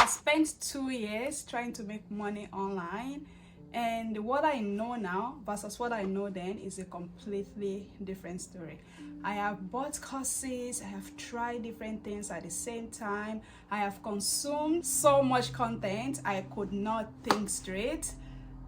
spent 2 years trying to make money online, and what I know now versus what I know then is a completely different story. I have bought courses, I have tried different things at the same time, I have consumed so much content I could not think straight.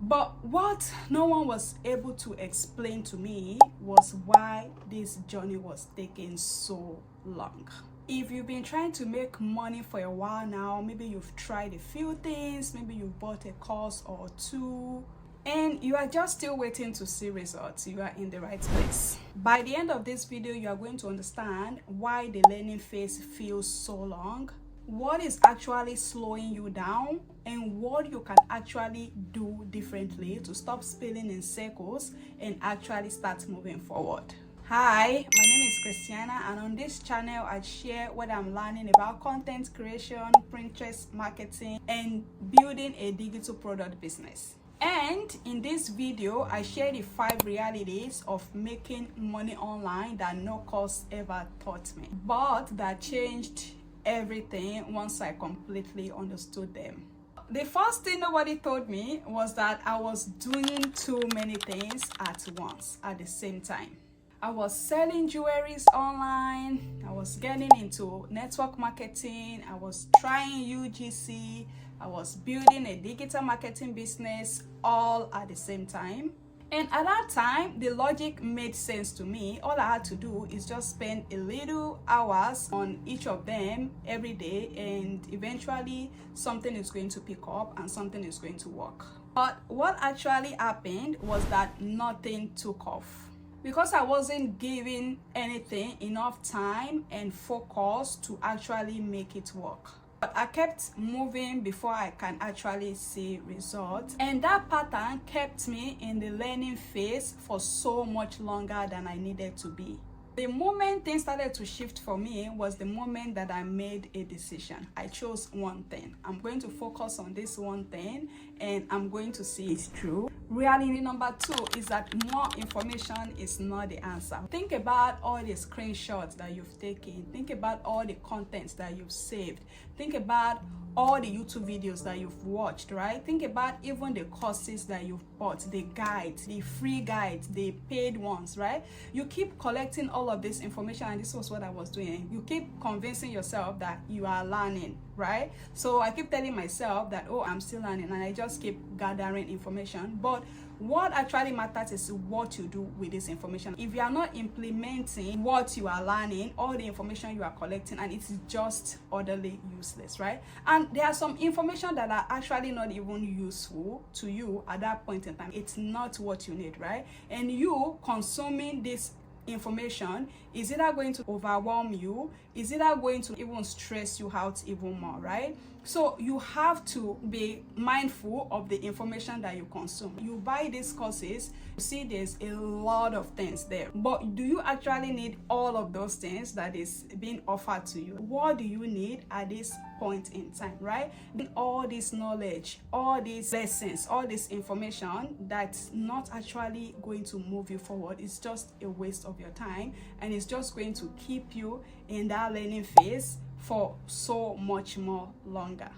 But what no one was able to explain to me was why this journey was taking so long. If you've been trying to make money for a while now, maybe you've tried a few things, maybe you bought a course or two, and you are just still waiting to see results, you are in the right place. By the end of this video, you are going to understand why the learning phase feels so long, what is actually slowing you down, and what you can actually do differently to stop spinning in circles and actually start moving forward. Hi, my name is Christiana, and on this channel I share what I'm learning about content creation, Pinterest marketing, and building a digital product business. And in this video, I share the 5 realities of making money online that no course ever taught me, but that changed everything once I completely understood them. The first thing nobody told me was that I was doing too many things at once at the same time. I was selling jewelries online, I was getting into network marketing, I was trying UGC, I was building a digital marketing business all at the same time. And at that time, the logic made sense to me. All I had to do is just spend a little hours on each of them every day, and eventually something is going to pick up and something is going to work. But what actually happened was that nothing took off, because I wasn't giving anything enough time and focus to actually make it work. But I kept moving before I can actually see results, and that pattern kept me in the learning phase for so much longer than I needed to be. The moment things started to shift for me was the moment that I made a decision. I chose one thing. I'm going to focus on this one thing, and I'm going to see it through. Reality number 2 is that more information is not the answer. Think about all the screenshots that you've taken. Think about all the contents that you've saved. Think about all the YouTube videos that you've watched, right? Think about even the courses that you've bought, the guides, the free guides, the paid ones, right? You keep collecting all of this information, and this was what I was doing. You keep convincing yourself that you are learning, right? So I keep telling myself that, oh, I'm still learning, and I just keep gathering information. But what actually matters is what you do with this information. If you are not implementing what you are learning, all the information you are collecting, and it's just utterly useless, right? And there are some information that are actually not even useful to you at that point in time. It's not what you need, right? And you consuming this information is either going to overwhelm you, is either going to even stress you out even more, right? So you have to be mindful of the information that you consume. You buy these courses, you see there's a lot of things there, but do you actually need all of those things that is being offered to you? What do you need at this point in time, right? All this knowledge, all these lessons, all this information that's not actually going to move you forward, it's just a waste of your time, and it's just going to keep you in that learning phase for so much more longer.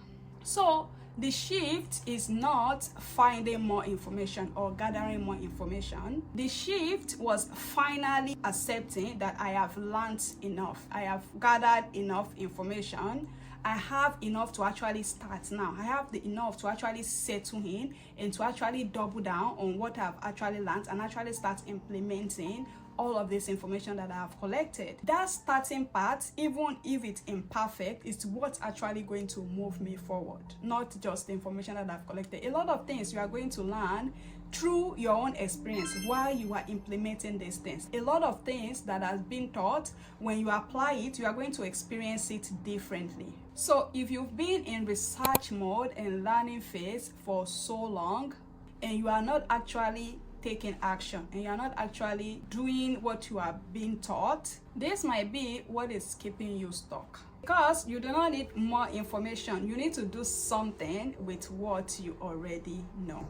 So the shift is not finding more information or gathering more information. The shift was finally accepting that I have learned enough. I have gathered enough information. I have enough to actually start now. I have enough to actually settle in and to actually double down on what I've actually learned and actually start implementing all of this information that I have collected. That starting part, even if it's imperfect, is what's actually going to move me forward, not just the information that I've collected. A lot of things you are going to learn through your own experience while you are implementing these things. A lot of things that has been taught, when you apply it, you are going to experience it differently. So if you've been in research mode and learning phase for so long, and you are not actually taking action, and you're not actually doing what you are being taught, this might be what is keeping you stuck. Because you do not need more information, you need to do something with what you already know.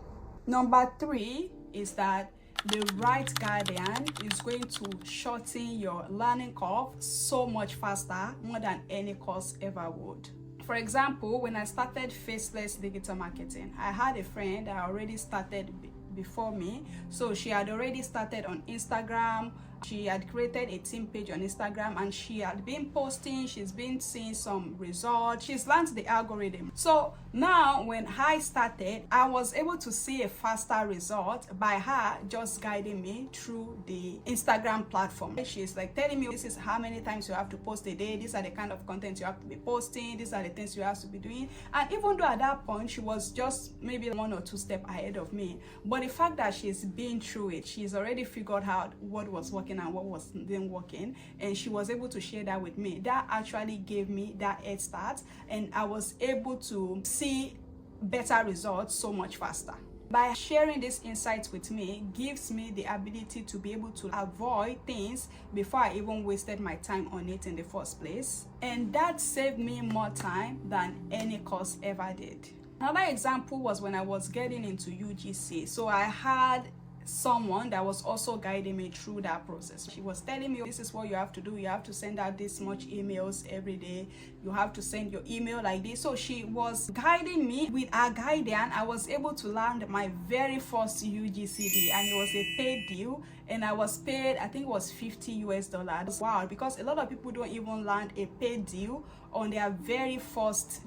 Number 3 is that the right guardian is going to shorten your learning curve so much faster, more than any course ever would. For example, when I started Faceless Digital Marketing, I had a friend that already started before me. So she had already started on Instagram. She had created a team page on Instagram and she had been posting, she's been seeing some results, she's learned the algorithm. So now when I started, I was able to see a faster result by her just guiding me through the Instagram platform. She's like telling me, this is how many times you have to post a day, these are the kind of content you have to be posting, these are the things you have to be doing. And even though at that point she was just maybe 1 or 2 steps ahead of me, but the fact that she's been through it, she's already figured out what was working and what wasn't working, and she was able to share that with me. That actually gave me that head start, and I was able to see better results so much faster. By sharing these insights with me gives me the ability to be able to avoid things before I even wasted my time on it in the first place, and that saved me more time than any course ever did. Another example was when I was getting into UGC. So I had someone that was also guiding me through that process. She was telling me, this is what you have to do, you have to send out this much emails every day, you have to send your email like this. So she was guiding me. With her guidance, I was able to land my very first UGC deal, and it was a paid deal, and I was paid, I think it was $50 US. Wow, because a lot of people don't even land a paid deal on their very first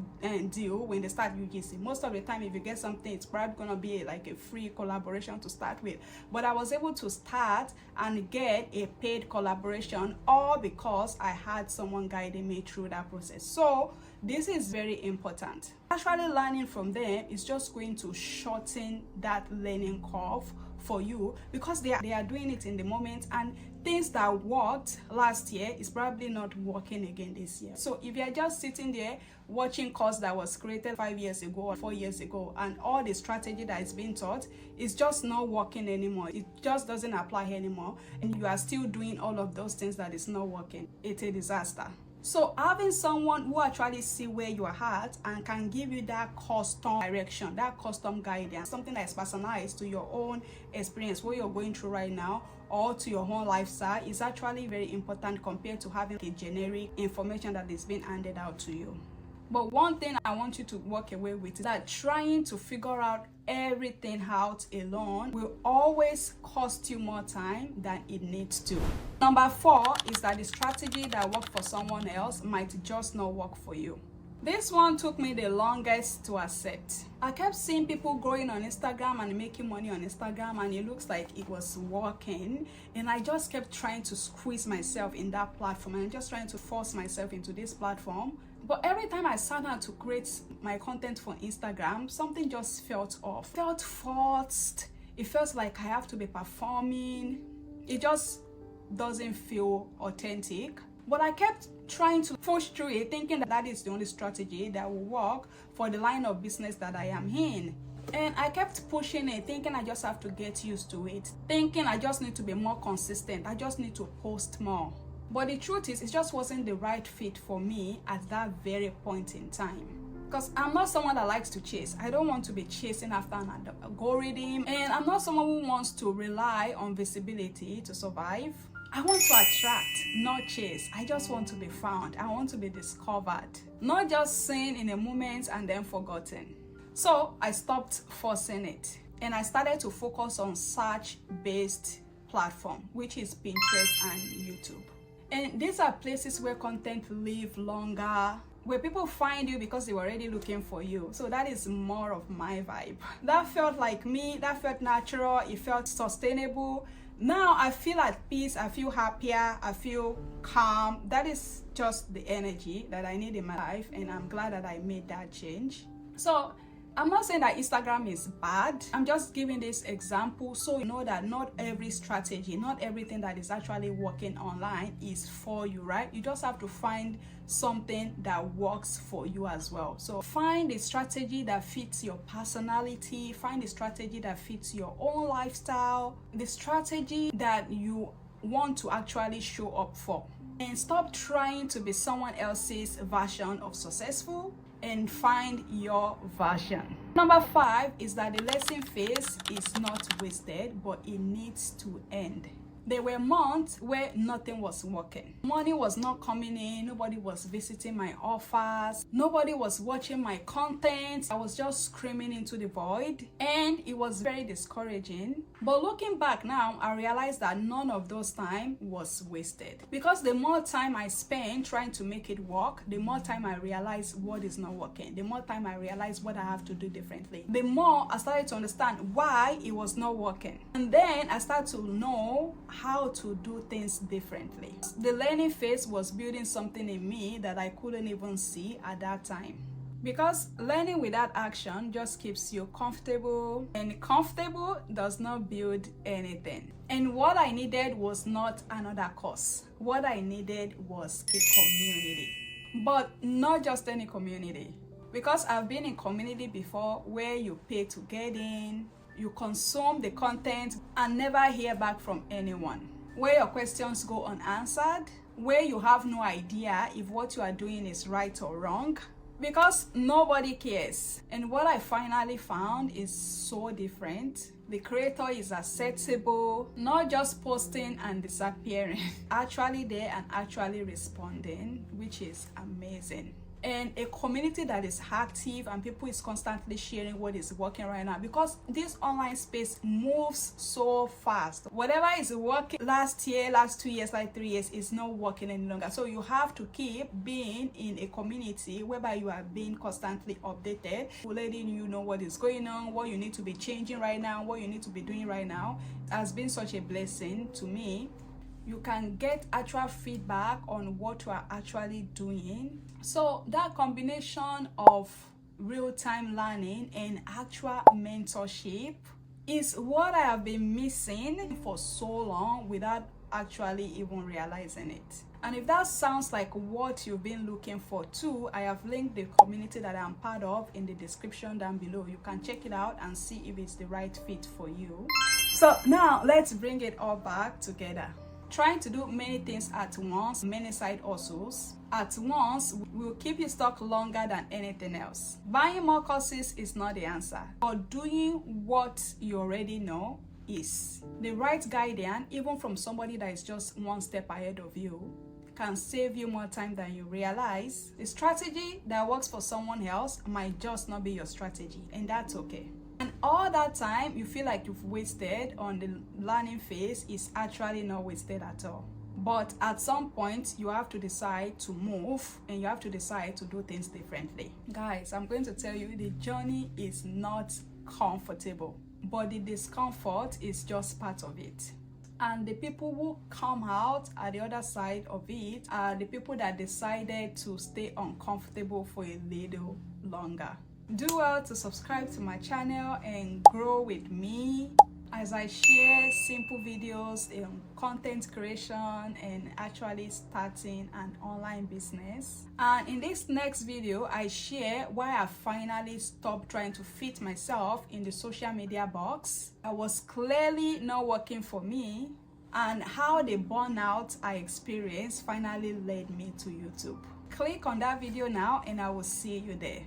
deal when they start UGC. Most of the time, if you get something, it's probably gonna be like a free collaboration to start with. But I was able to start and get a paid collaboration, all because I had someone guiding me through that process. So this is very important. Actually learning from them is just going to shorten that learning curve for you, because they are doing it in the moment, and things that worked last year is probably not working again this year. So if you're just sitting there watching course that was created 5 years ago or 4 years ago, and all the strategy that is being taught is just not working anymore, it just doesn't apply anymore, and you are still doing all of those things that is not working, it's a disaster. So having someone who actually see where you are at and can give you that custom direction, that custom guidance, something that is personalized to your own experience, what you're going through right now, or to your own lifestyle, is actually very important compared to having a generic information that is being handed out to you. But one thing I want you to walk away with is that trying to figure out everything out alone will always cost you more time than it needs to. Number 4 is that the strategy that worked for someone else might just not work for you. This one took me the longest to accept. I kept seeing people growing on Instagram and making money on Instagram, and it looks like it was working, and I just kept trying to squeeze myself in that platform and just trying to force myself into this platform. But every time I sat down to create my content for Instagram, something just felt off. It felt forced. It felt like I have to be performing. It just doesn't feel authentic. But I kept trying to push through it, thinking that that is the only strategy that will work for the line of business that I am in. And I kept pushing it, thinking I just have to get used to it, thinking I just need to be more consistent, I just need to post more. But the truth is, it just wasn't the right fit for me at that very point in time. Because I'm not someone that likes to chase. I don't want to be chasing after an algorithm. And I'm not someone who wants to rely on visibility to survive. I want to attract, not chase. I just want to be found. I want to be discovered. Not just seen in a moment and then forgotten. So I stopped forcing it. And I started to focus on search-based platform, which is Pinterest and YouTube. And these are places where content live longer, where people find you because they were already looking for you. So that is more of my vibe. That felt like me, that felt natural, it felt sustainable. Now I feel at peace, I feel happier, I feel calm. That is just the energy that I need in my life, and I'm glad that I made that change. So I'm not saying that Instagram is bad. I'm just giving this example so you know that not every strategy, not everything that is actually working online is for you, right? You just have to find something that works for you as well. So find a strategy that fits your personality, find a strategy that fits your own lifestyle, the strategy that you want to actually show up for. And stop trying to be someone else's version of successful, and find your version. Number 5 is that the lesson phase is not wasted, but it needs to end. There were months where nothing was working. Money was not coming in, nobody was visiting my offers, nobody was watching my content. I was just screaming into the void, and it was very discouraging. But looking back now, I realized that none of those time was wasted, because the more time I spent trying to make it work, the more time I realized what is not working, the more time I realized what I have to do differently, the more I started to understand why it was not working. And then I started to know how to do things differently. The learning phase was building something in me that I couldn't even see at that time. Because learning without action just keeps you comfortable, and comfortable does not build anything. And what I needed was not another course. What I needed was a community. But not just any community. Because I've been in community before where you pay to get in, you consume the content and never hear back from anyone, where your questions go unanswered, where you have no idea if what you are doing is right or wrong, because nobody cares. And what I finally found is so different. The creator is accessible, not just posting and disappearing, actually there and actually responding, which is amazing. And a community that is active and people is constantly sharing what is working right now, because this online space moves so fast. Whatever is working last year, last 2 years, like 3 years is not working any longer. So you have to keep being in a community whereby you are being constantly updated, letting you know what is going on, what you need to be changing right now, what you need to be doing right now. It has been such a blessing to me. You can get actual feedback on what you are actually doing. So that combination of real-time learning and actual mentorship is what I have been missing for so long without actually even realizing it. And if that sounds like what you've been looking for too, I have linked the community that I'm part of in the description down below. You can check it out and see if it's the right fit for you. So now let's bring it all back together. Trying to do many things at once, many side hustles at once, will keep you stuck longer than anything else. Buying more courses is not the answer, but doing what you already know is. The right guidance, even from somebody that is just one step ahead of you, can save you more time than you realize. The strategy that works for someone else might just not be your strategy, and that's okay. And all that time you feel like you've wasted on the learning phase is actually not wasted at all. But at some point you have to decide to move, and you have to decide to do things differently. Guys, I'm going to tell you, the journey is not comfortable, but the discomfort is just part of it. And the people who come out at the other side of it are the people that decided to stay uncomfortable for a little longer. Do well to subscribe to my channel and grow with me as I share simple videos in content creation and actually starting an online business. And in this next video, I share why I finally stopped trying to fit myself in the social media box that was clearly not working for me, and how the burnout I experienced finally led me to YouTube. Click on that video now and I will see you there.